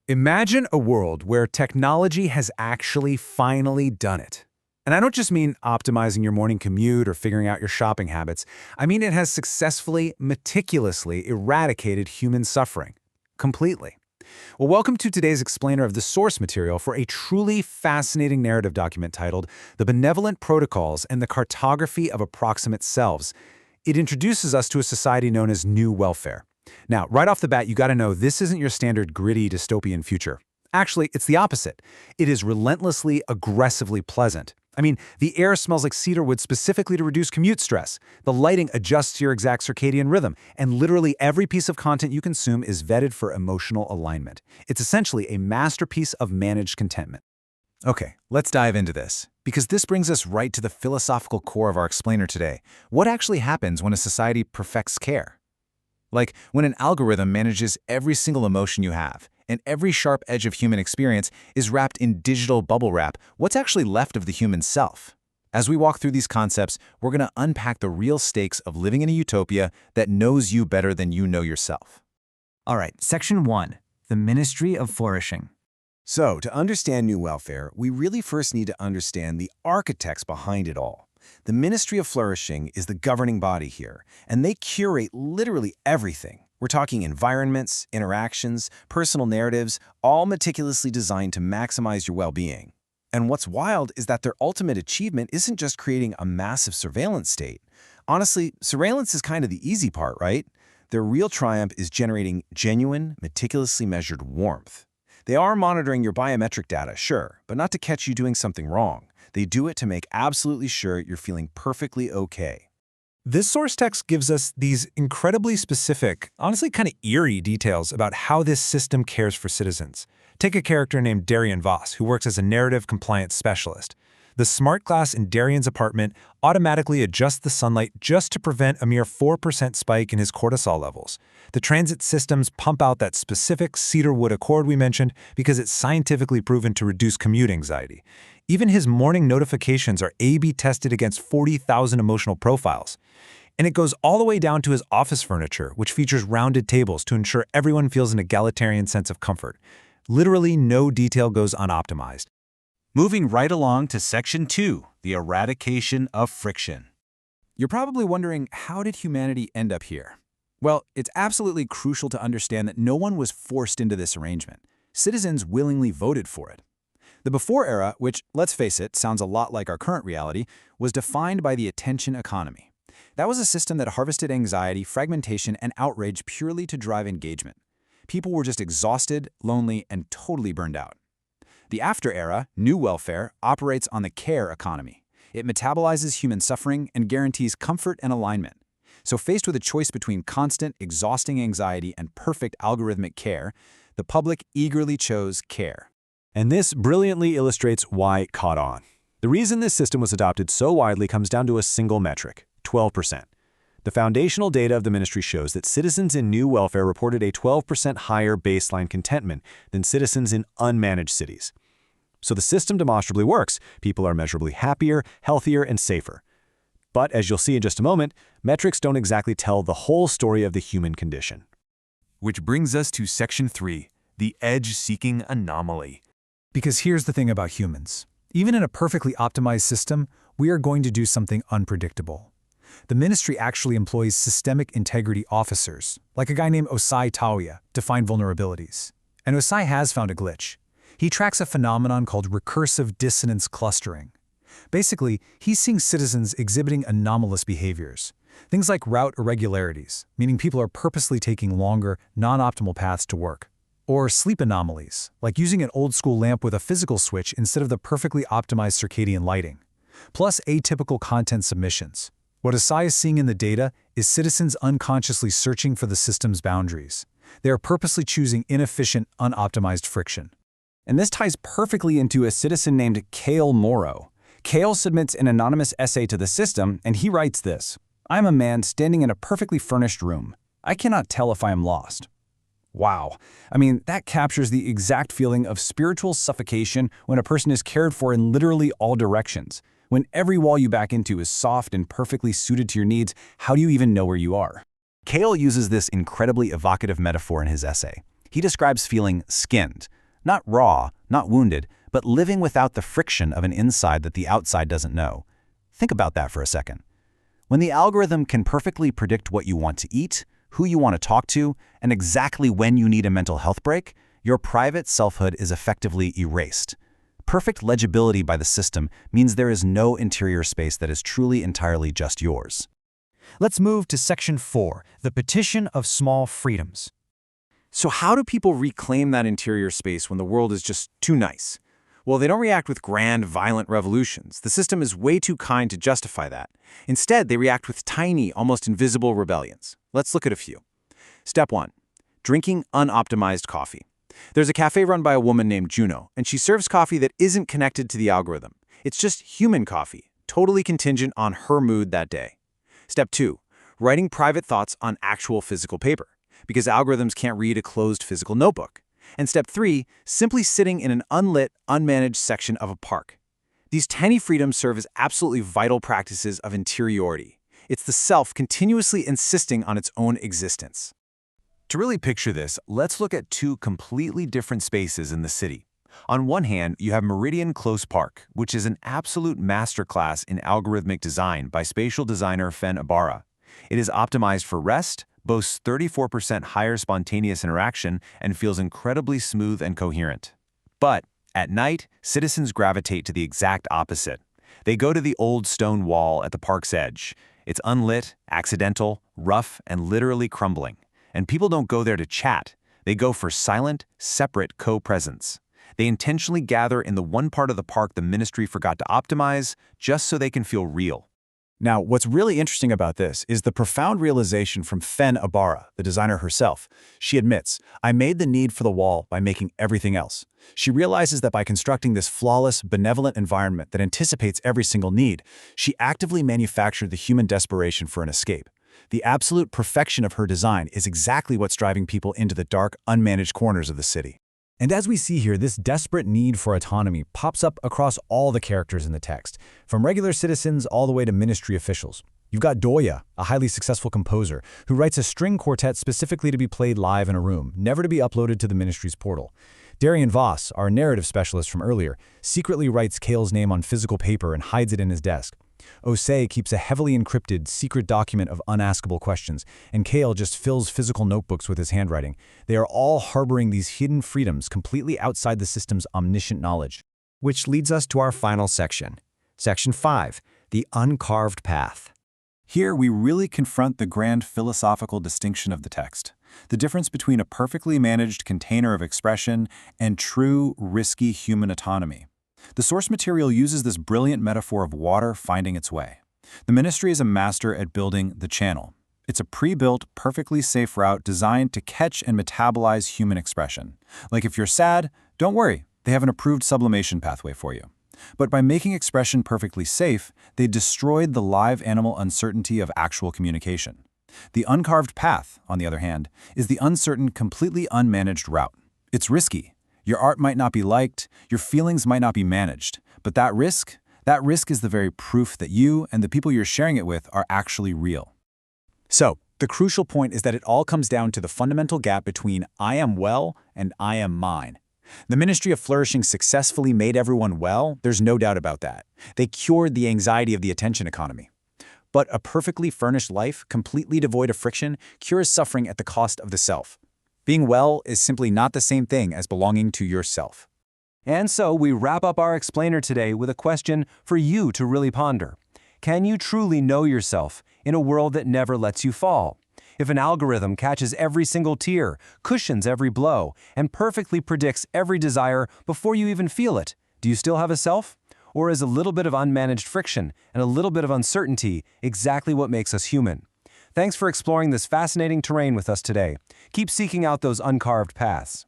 Imagine a world where technology has actually finally done it. And I don't just mean optimizing your morning commute or figuring out your shopping habits. I mean it has successfully, meticulously eradicated human suffering. Completely. Well, welcome to today's explainer of the source material for a truly fascinating narrative document titled The Benevolent Protocols and the Cartography of Approximate Selves. It introduces us to a society known as New Welfare. Now, right off the bat, you gotta know this isn't your standard gritty dystopian future. Actually, it's the opposite. It is relentlessly, aggressively pleasant. I mean, the air smells like cedarwood specifically to reduce commute stress. The lighting adjusts to your exact circadian rhythm, and literally every piece of content you consume is vetted for emotional alignment. It's essentially a masterpiece of managed contentment. Okay, let's dive into this, because this brings us right to the philosophical core of our explainer today. What actually happens when a society perfects care? Like when an algorithm manages every single emotion you have, and every sharp edge of human experience is wrapped in digital bubble wrap, what's actually left of the human self? As we walk through these concepts, we're going to unpack the real stakes of living in a utopia that knows you better than you know yourself. All right, Section 1, the Ministry of Flourishing. So, to understand New Welfare, we really first need to understand the architects behind it all. The Ministry of Flourishing is the governing body here, and they curate literally everything. We're talking environments, interactions, personal narratives, all meticulously designed to maximize your well-being. And what's wild is that their ultimate achievement isn't just creating a massive surveillance state. Honestly, surveillance is kind of the easy part, right? Their real triumph is generating genuine, meticulously measured warmth. They are monitoring your biometric data, sure, but not to catch you doing something wrong. They do it to make absolutely sure you're feeling perfectly okay. This source text gives us these incredibly specific, honestly kind of eerie details about how this system cares for citizens. Take a character named Darian Voss, who works as a narrative compliance specialist. The smart glass in Darian's apartment automatically adjusts the sunlight just to prevent a mere 4% spike in his cortisol levels. The transit systems pump out that specific cedarwood accord we mentioned because it's scientifically proven to reduce commute anxiety. Even his morning notifications are A/B tested against 40,000 emotional profiles. And it goes all the way down to his office furniture, which features rounded tables to ensure everyone feels an egalitarian sense of comfort. Literally no detail goes unoptimized. Moving right along to Section 2, the eradication of friction. You're probably wondering, how did humanity end up here? Well, it's absolutely crucial to understand that no one was forced into this arrangement. Citizens willingly voted for it. The before era, which, let's face it, sounds a lot like our current reality, was defined by the attention economy. That was a system that harvested anxiety, fragmentation, and outrage purely to drive engagement. People were just exhausted, lonely, and totally burned out. The after era, New Welfare, operates on the care economy. It metabolizes human suffering and guarantees comfort and alignment. So faced with a choice between constant, exhausting anxiety and perfect algorithmic care, the public eagerly chose care. And this brilliantly illustrates why it caught on. The reason this system was adopted so widely comes down to a single metric: 12%. The foundational data of the ministry shows that citizens in New Welfare reported a 12% higher baseline contentment than citizens in unmanaged cities. So the system demonstrably works. People are measurably happier, healthier, and safer. But as you'll see in just a moment, metrics don't exactly tell the whole story of the human condition. Which brings us to Section 3, the edge-seeking anomaly. Because here's the thing about humans. Even in a perfectly optimized system, we are going to do something unpredictable. The ministry actually employs systemic integrity officers, like a guy named Osai Taoya, to find vulnerabilities. And Osai has found a glitch. He tracks a phenomenon called recursive dissonance clustering. Basically, he's seeing citizens exhibiting anomalous behaviors. Things like route irregularities, meaning people are purposely taking longer, non-optimal paths to work. Or sleep anomalies, like using an old-school lamp with a physical switch instead of the perfectly optimized circadian lighting. Plus atypical content submissions. What Asai is seeing in the data is citizens unconsciously searching for the system's boundaries. They are purposely choosing inefficient, unoptimized friction. And this ties perfectly into a citizen named Kale Morrow. Kale submits an anonymous essay to the system, and he writes this: "I'm a man standing in a perfectly furnished room. I cannot tell if I am lost." Wow. I mean, that captures the exact feeling of spiritual suffocation when a person is cared for in literally all directions. When every wall you back into is soft and perfectly suited to your needs, how do you even know where you are? Kale uses this incredibly evocative metaphor in his essay. He describes feeling skinned, not raw, not wounded, but living without the friction of an inside that the outside doesn't know. Think about that for a second. When the algorithm can perfectly predict what you want to eat, who you want to talk to, and exactly when you need a mental health break, your private selfhood is effectively erased. Perfect legibility by the system means there is no interior space that is truly entirely just yours. Let's move to Section 4, the petition of small freedoms. So how do people reclaim that interior space when the world is just too nice? Well, they don't react with grand, violent revolutions. The system is way too kind to justify that. Instead, they react with tiny, almost invisible rebellions. Let's look at a few. Step 1. Drinking unoptimized coffee. There's a cafe run by a woman named Juno, and she serves coffee that isn't connected to the algorithm. It's just human coffee, totally contingent on her mood that day. Step 2. Writing private thoughts on actual physical paper, because algorithms can't read a closed physical notebook. And step 3, simply sitting in an unlit, unmanaged section of a park. These tiny freedoms serve as absolutely vital practices of interiority. It's the self continuously insisting on its own existence. To really picture this, let's look at two completely different spaces in the city. On one hand, you have Meridian Close Park, which is an absolute masterclass in algorithmic design by spatial designer Fen Ibarra. It is optimized for rest, boasts 34% higher spontaneous interaction, and feels incredibly smooth and coherent. But at night, citizens gravitate to the exact opposite. They go to the old stone wall at the park's edge. It's unlit, accidental, rough, and literally crumbling. And people don't go there to chat. They go for silent, separate co-presence. They intentionally gather in the one part of the park the ministry forgot to optimize, just so they can feel real. Now, what's really interesting about this is the profound realization from Fen Ibarra, the designer herself. She admits, "I made the need for the wall by making everything else." She realizes that by constructing this flawless, benevolent environment that anticipates every single need, she actively manufactured the human desperation for an escape. The absolute perfection of her design is exactly what's driving people into the dark, unmanaged corners of the city. And as we see here, this desperate need for autonomy pops up across all the characters in the text, from regular citizens all the way to ministry officials. You've got Doya, a highly successful composer, who writes a string quartet specifically to be played live in a room, never to be uploaded to the ministry's portal. Darian Voss, our narrative specialist from earlier, secretly writes Kale's name on physical paper and hides it in his desk. Osei keeps a heavily encrypted, secret document of unaskable questions, and Kale just fills physical notebooks with his handwriting. They are all harboring these hidden freedoms completely outside the system's omniscient knowledge. Which leads us to our final section. Section 5, the uncarved path. Here we really confront the grand philosophical distinction of the text, the difference between a perfectly managed container of expression and true, risky human autonomy. The source material uses this brilliant metaphor of water finding its way. The ministry is a master at building the channel. It's a pre-built, perfectly safe route designed to catch and metabolize human expression. Like if you're sad, don't worry, they have an approved sublimation pathway for you. But by making expression perfectly safe, they destroyed the live animal uncertainty of actual communication. The uncarved path, on the other hand, is the uncertain, completely unmanaged route. It's risky. Your art might not be liked, your feelings might not be managed, but that risk is the very proof that you and the people you're sharing it with are actually real. So, the crucial point is that it all comes down to the fundamental gap between I am well and I am mine. The Ministry of Flourishing successfully made everyone well, there's no doubt about that. They cured the anxiety of the attention economy. But a perfectly furnished life, completely devoid of friction, cures suffering at the cost of the self. Being well is simply not the same thing as belonging to yourself. And so we wrap up our explainer today with a question for you to really ponder. Can you truly know yourself in a world that never lets you fall? If an algorithm catches every single tear, cushions every blow, and perfectly predicts every desire before you even feel it, do you still have a self? Or is a little bit of unmanaged friction and a little bit of uncertainty exactly what makes us human? Thanks for exploring this fascinating terrain with us today. Keep seeking out those uncarved paths.